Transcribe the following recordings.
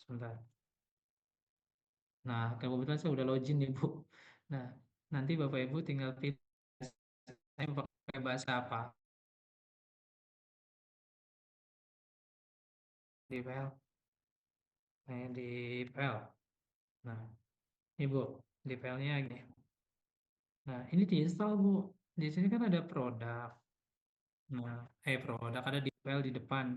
sebentar. Nah, kebetulan saya udah login nih, Bu. Nah, nanti Bapak Ibu tinggal pilih saya mau pakai bahasa apa di file. Nah, di file. Nah, ini Bu, di filenya gini. Nah, ini diinstal, Bu. Di sini kan ada produk. Nah, produk ada di file di depan.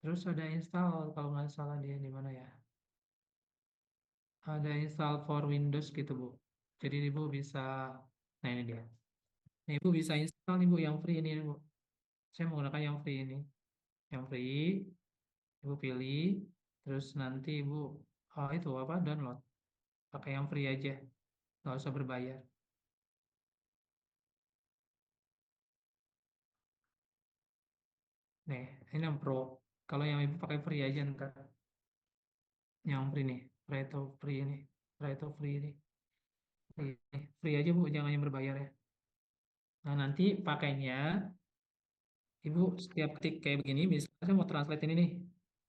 Terus ada install, kalau nggak salah dia di mana ya? Ada install for Windows gitu, Bu. Jadi Ibu bisa, nah ini dia. Nah, Ibu bisa install nih, Bu, yang free ini, Bu. Saya menggunakan yang free ini. Yang free, Ibu pilih, terus nanti Ibu, itu apa, download. Pakai yang free aja, nggak usah berbayar. Nih, ini yang pro. Kalau yang Ibu pakai free aja ntar. Yang free nih, Preto free ini. Preto free ini. Free aja, Bu, jangan yang berbayar ya. Nah, nanti pakainya, Ibu setiap ketik kayak begini, misalnya saya mau translate ini nih,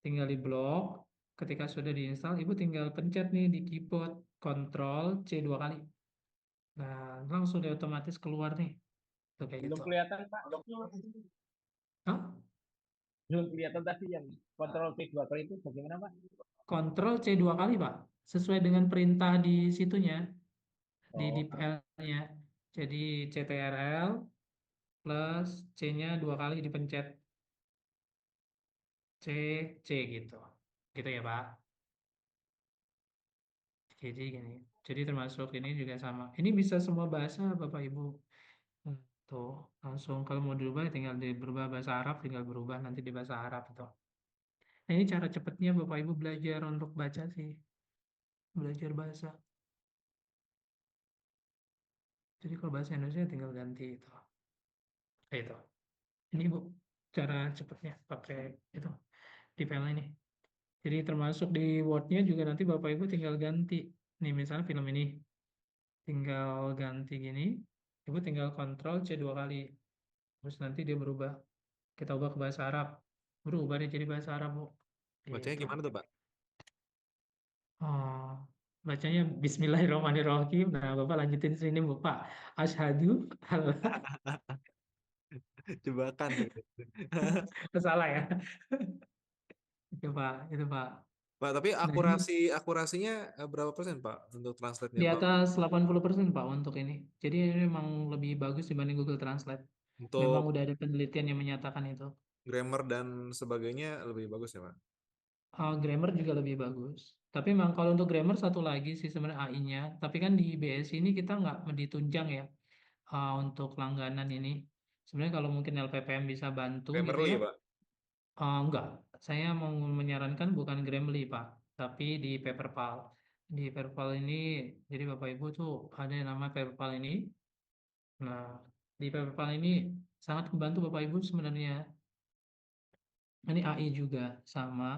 tinggal di blok, ketika sudah diinstal, Ibu tinggal pencet nih di keyboard, Ctrl C 2 kali. Nah, langsung dia otomatis keluar nih, tuh kayak Belum gitu. kelihatan Pak. Hah? Belum kelihatan tadi yang kontrol P2 kali itu bagaimana Pak? Ctrl C 2 kali, Pak, sesuai dengan perintah di situnya, di Oh, PL-nya. Jadi CTRL plus C-nya 2 kali dipencet, C, C gitu. Gitu ya, Pak. Jadi gini, jadi termasuk ini juga sama. Ini bisa semua bahasa, Bapak Ibu. Tuh, langsung kalau mau dirubah tinggal berubah bahasa Arab, tinggal berubah nanti di bahasa Arab tuh. Nah, ini cara cepatnya Bapak Ibu belajar untuk baca sih, belajar bahasa. Jadi kalau bahasa Indonesia tinggal ganti itu. Itu. Ini Bu, cara cepatnya pakai itu di file ini. Jadi termasuk di Word-nya juga nanti Bapak Ibu tinggal ganti. Nih misalnya film ini, tinggal ganti gini, Ibu tinggal Ctrl C 2 kali. Terus nanti dia berubah. Kita ubah ke bahasa Arab. Berubah deh jadi bahasa Arab, Bu. Bacanya Gitu. gimana tuh, Pak? Oh, bacanya Bismillahirrahmanirrahim. Nah, Bapak lanjutin sini, Bu. Pak. Asyhadu Allah. Jebakan gitu. Salah ya. Itu, Pak. Itu, Pak. Pak, tapi Nah, ini akurasinya berapa persen, Pak, untuk translate-nya, di Pak? atas 80% Pak untuk ini. Jadi ini memang lebih bagus dibanding Google Translate. Memang Untuk udah ada penelitian yang menyatakan itu. grammar dan sebagainya lebih bagus ya, Pak? Grammar juga lebih bagus. Tapi memang kalau untuk grammar satu lagi sih sebenarnya AI-nya. Tapi kan di BSI ini kita nggak ditunjang ya untuk langganan ini. Sebenarnya kalau mungkin LPPM bisa bantu gitu ya. Grammarly, Pak. Enggak, saya mau menyarankan bukan Grammarly Pak, tapi di Paperpal. Di Paperpal ini, jadi Bapak Ibu tuh ada yang nama Paperpal ini. Nah, di Paperpal ini sangat membantu Bapak Ibu sebenarnya. Ini AI juga sama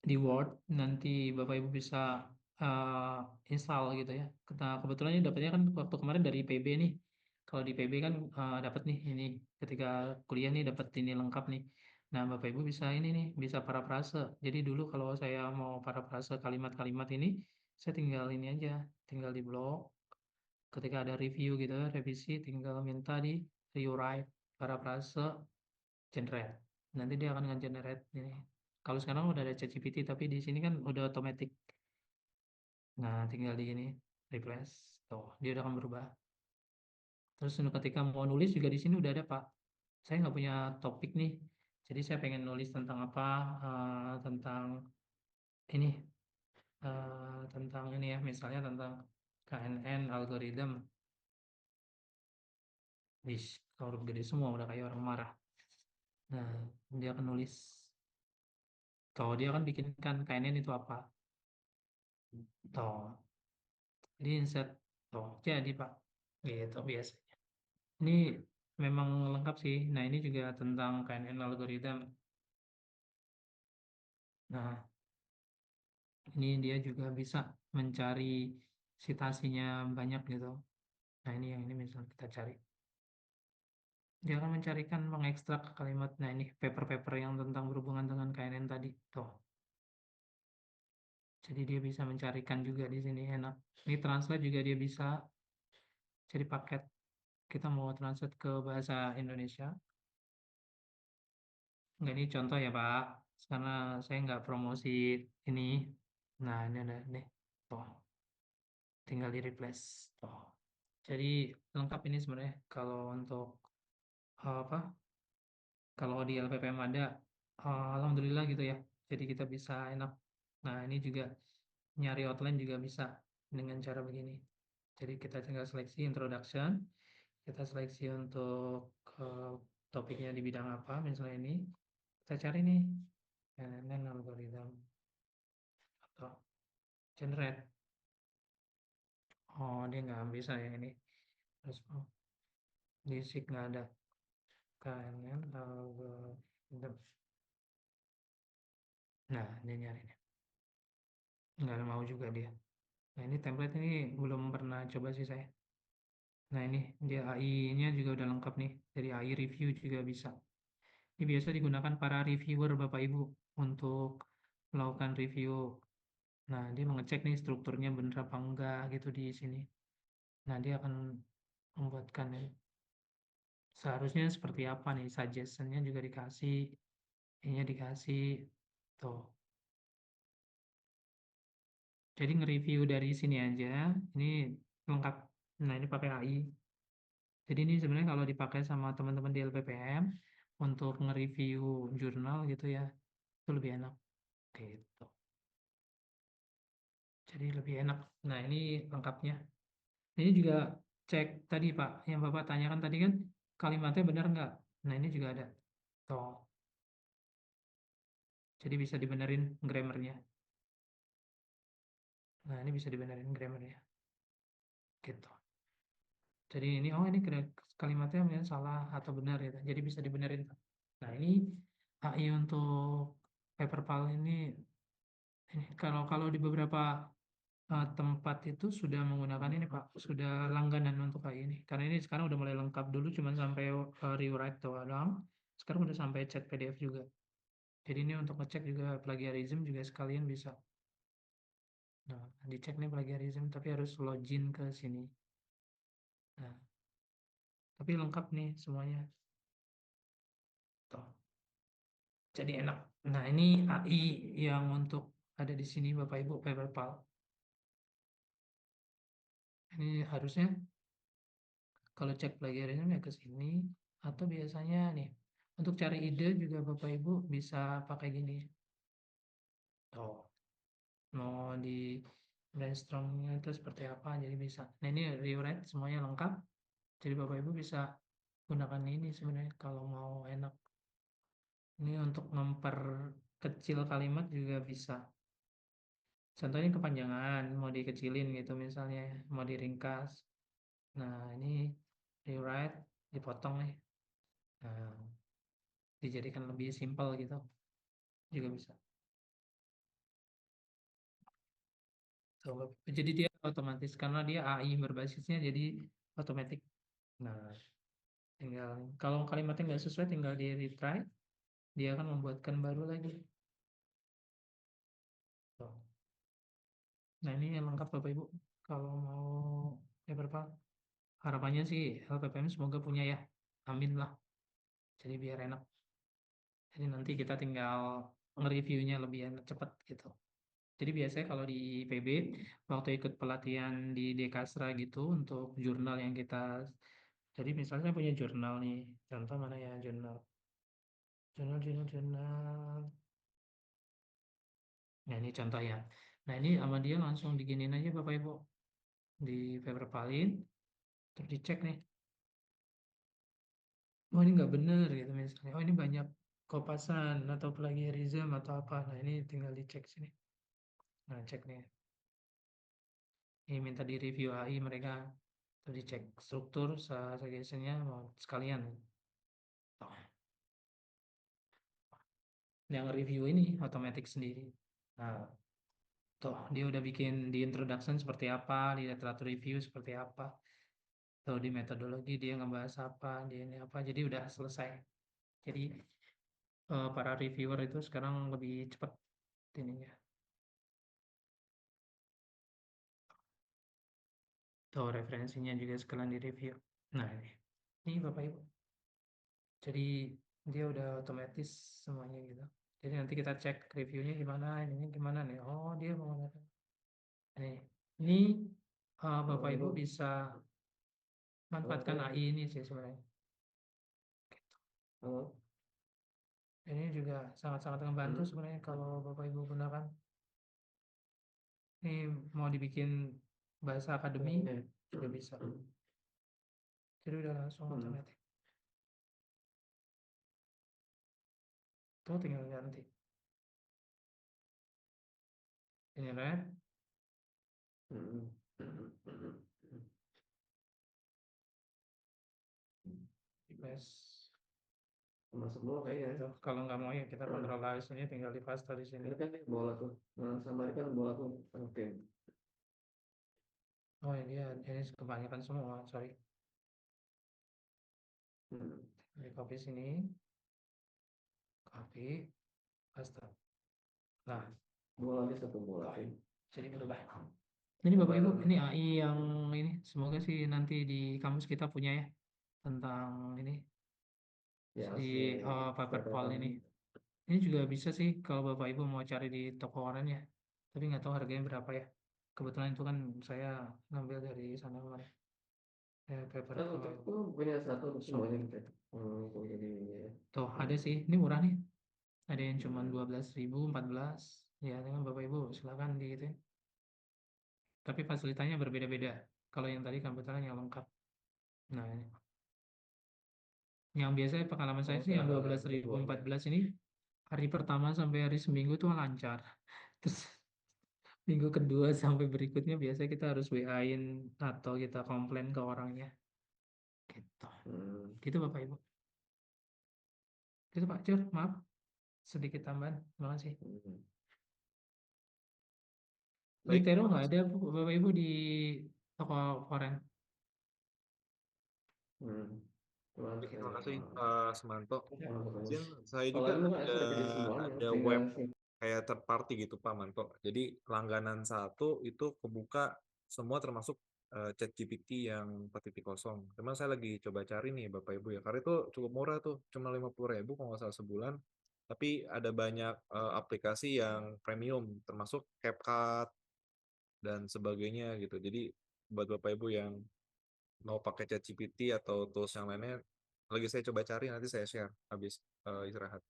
di Word. Nanti Bapak Ibu bisa install gitu ya. Kebetulan ini dapatnya kan waktu kemarin dari PB nih. Kalau di PB kan dapat nih ini ketika kuliah nih dapat ini lengkap nih. Nah, Bapak Ibu bisa ini nih, bisa parafrase. Jadi dulu kalau saya mau parafrase kalimat-kalimat ini, saya tinggal ini aja, tinggal di blog. Ketika ada review gitu, revisi, tinggal minta di rewrite, parafrase, generate. Nanti dia akan nge-generate ini. Kalau sekarang udah ada ChatGPT, tapi di sini kan udah otomatis. Nah, tinggal di ini, replace. Tuh, dia udah akan berubah. Terus ketika mau nulis juga di sini udah ada, Pak. Saya nggak punya topik nih. Jadi saya pengen nulis tentang apa, tentang ini, tentang ini ya, misalnya tentang KNN, algoritma. Wih, huruf gede semua, udah kayak orang marah. Nah, dia akan nulis. Tuh, dia akan bikinkan KNN itu apa. Tuh, di insert. Tuh, jadi Pak. Gitu biasanya. Ini memang lengkap sih. Nah, ini juga tentang KNN algoritma. Nah, ini dia juga bisa mencari citasinya banyak gitu. Nah, ini yang ini misal kita cari. Dia akan mencarikan, mengekstrak kalimat. Nah, ini paper-paper yang tentang berhubungan dengan KNN tadi. Tuh. Jadi dia bisa mencarikan juga di sini enak. Ini translate juga dia bisa. Jadi paket kita mau translate ke bahasa Indonesia. Enggak, ini contoh ya Pak. Karena saya nggak promosi ini. Nah ini ada nih. Tuh, tinggal di replace. Tuh. Jadi lengkap ini sebenarnya kalau untuk apa? Kalau di LPPM ada, alhamdulillah gitu ya. Jadi kita bisa enak. Nah ini juga nyari outline juga bisa dengan cara begini. Jadi kita tinggal seleksi introduction, kita seleksi untuk topiknya di bidang apa, misalnya ini. Kita cari nih, NNN algorithm atau generate. Oh dia nggak bisa ya ini. Terus di SIG nggak ada. KNN algorithm. Nah dia nyari nih. Nggak mau juga dia. Nah ini template ini belum pernah coba sih saya. Nah ini dia AI-nya juga udah lengkap nih. Jadi AI review juga bisa. Ini biasa digunakan para reviewer Bapak Ibu untuk melakukan review. Nah dia mengecek nih strukturnya bener apa enggak gitu di sini. Nah dia akan membuatkan ini. Seharusnya seperti apa nih, suggestionnya juga dikasih, ini dikasih, tuh. Jadi nge-review dari sini aja, ini lengkap. Nah ini pakai AI. Jadi ini sebenarnya kalau dipakai sama teman-teman di LPPM untuk nge-review jurnal gitu ya, itu lebih enak gitu. Jadi lebih enak. Nah ini lengkapnya. Ini juga cek tadi Pak, yang Bapak tanyakan tadi kan kalimatnya benar nggak? Nah ini juga ada. Tuh. Jadi bisa dibenerin grammarnya. Nah ini bisa dibenerin grammarnya. Gitu. Jadi ini oh ini kalimatnya mungkin salah atau benar gitu. Jadi bisa dibenerin. Nah ini AI untuk paperpal ini kalau kalau di beberapa tempat itu sudah menggunakan ini Pak, sudah langganan untuk AI ini. Karena ini sekarang udah mulai lengkap, dulu cuma sampai rewrite doang. Sekarang udah sampai chat PDF juga. Jadi ini untuk ngecek juga plagiarism juga sekalian bisa. Nah, dicek nih plagiarism tapi harus login ke sini. Nah, tapi lengkap nih semuanya. Tuh. Jadi enak. Nah, ini AI yang untuk ada di sini Bapak Ibu paperpal. Ini harusnya kalau cek plagiarism ya ke sini atau biasanya nih untuk cari ide juga Bapak Ibu bisa pakai gini. Tuh, mau di brainstormnya itu seperti apa jadi bisa. Nah, ini rewrite semuanya lengkap. Jadi Bapak Ibu bisa gunakan ini sebenarnya kalau mau enak. Ini untuk memperkecil kalimat juga bisa. Contohnya kepanjangan, mau dikecilin gitu misalnya, mau diringkas. Nah, ini rewrite, dipotong nih. Nah, dijadikan lebih simpel gitu, juga bisa. So, jadi dia otomatis, karena dia AI berbasisnya, jadi otomatis. Nah, tinggal, kalau kalimatnya nggak sesuai, tinggal di retry, dia akan membuatkan baru lagi. So. Nah, ini yang lengkap Bapak Ibu. Kalau mau paperpal, harapannya sih LPPM semoga punya ya. Amin lah. Jadi biar enak. Jadi nanti kita tinggal nge-reviewnya lebih enak, cepat gitu. Jadi biasanya kalau di PB, waktu ikut pelatihan di Dekasra gitu untuk jurnal yang kita, jadi misalnya saya punya jurnal nih, contoh mana ya jurnal, jurnal. Nah ini contoh ya. Nah ini sama dia langsung diginin aja Bapak Ibu, di paperpalin, terus dicek nih. Oh ini nggak bener gitu misalnya. Oh ini banyak kopasan atau plagiarism atau apa. Nah ini tinggal dicek sini. Nah cek nih. Ini minta di review AI mereka. Terus dicek struktur suggestionnya mau sekalian. Oh, yang review ini otomatis sendiri. Nah, toh dia udah bikin di introduction seperti apa, di literatur review seperti apa, atau di metodologi dia ngebahas apa, di ini apa. Jadi udah selesai. Jadi para reviewer itu sekarang lebih cepat ininya. Tuh referensinya juga sekalian di review. Nah ini Bapak Ibu. Jadi dia udah otomatis semuanya gitu. Jadi nanti kita cek reviewnya gimana, ini gimana nih. Oh dia menggunakan ini Bapak Ibu bisa manfaatkan AI ini sih sebenarnya. Ini juga sangat-sangat membantu sebenarnya kalau Bapak Ibu gunakan. Ini mau dibikin bahasa akademi juga bisa. Jadi udah langsung otomatis. Tuh tinggal ganti. Ini red. Plus. Masuk bola kayaknya. Tuh, kalau nggak mau ya kita kontrol halus ini tinggal di paste di sini. Ini kan bola tuh. Nah, sama ini kan bola tuh. Oke. Oh iya, ini kebanyakan semua, sorry. Di copy sini, copy, paste. Nah, Bolanya satu bola. jadi berubah. Ini Bapak Ibu, ini AI yang ini semoga sih nanti di kampus kita punya ya tentang ini Ya, di paperpal ini. Ini juga bisa sih kalau Bapak Ibu mau cari di toko online ya. Tapi nggak tahu harganya berapa ya. Kebetulan itu kan saya ngambil dari sana kemarin. Kan untuk itu punya satu untuk semuanya gitu. Jadi ya. Tuh ada sih, ini murah nih. Ada yang cuma 12.000, 14. Ya dengan Bapak Ibu silakan di itu. Tapi fasilitasnya berbeda-beda. Kalau yang tadi kebetulan yang lengkap. Nah, ini. Yang biasanya pengalaman saya sih yang 12.000, 14 ini hari pertama sampai hari seminggu tuh lancar. Terus minggu kedua sampai berikutnya biasanya kita harus WA-in atau kita komplain ke orangnya. Gitu. Gitu Bapak Ibu. Gitu Pak Cur, maaf. Sedikit tambahan. Terima kasih. Di Baik, Tero nggak ada Bapak Ibu di toko foren. terima kasih Semanto. Mungkin saya Kalau juga ini kan sudah jadi semuanya. ada web kayak third party gitu Pak Manto. Jadi langganan satu itu kebuka semua termasuk ChatGPT yang 4.0. Cuman saya lagi coba cari nih Bapak Ibu ya. Karena itu cukup murah tuh, cuma 50.000 kalau nggak salah sebulan. Tapi ada banyak aplikasi yang premium, termasuk CapCut dan sebagainya gitu. Jadi buat Bapak Ibu yang mau pakai ChatGPT atau tools yang lainnya, lagi saya coba cari, nanti saya share habis istirahat.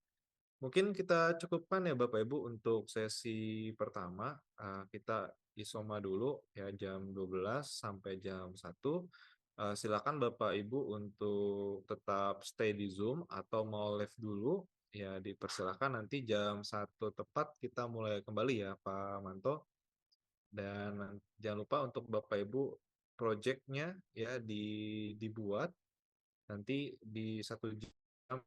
Mungkin kita cukupkan ya Bapak Ibu untuk sesi pertama. Kita isoma dulu ya jam 12 sampai jam 1. Silakan Bapak Ibu untuk tetap stay di Zoom atau mau live dulu ya dipersilakan, nanti jam 1 tepat kita mulai kembali ya Pak Manto. Dan jangan lupa untuk Bapak Ibu project-nya ya dibuat nanti di 1 jam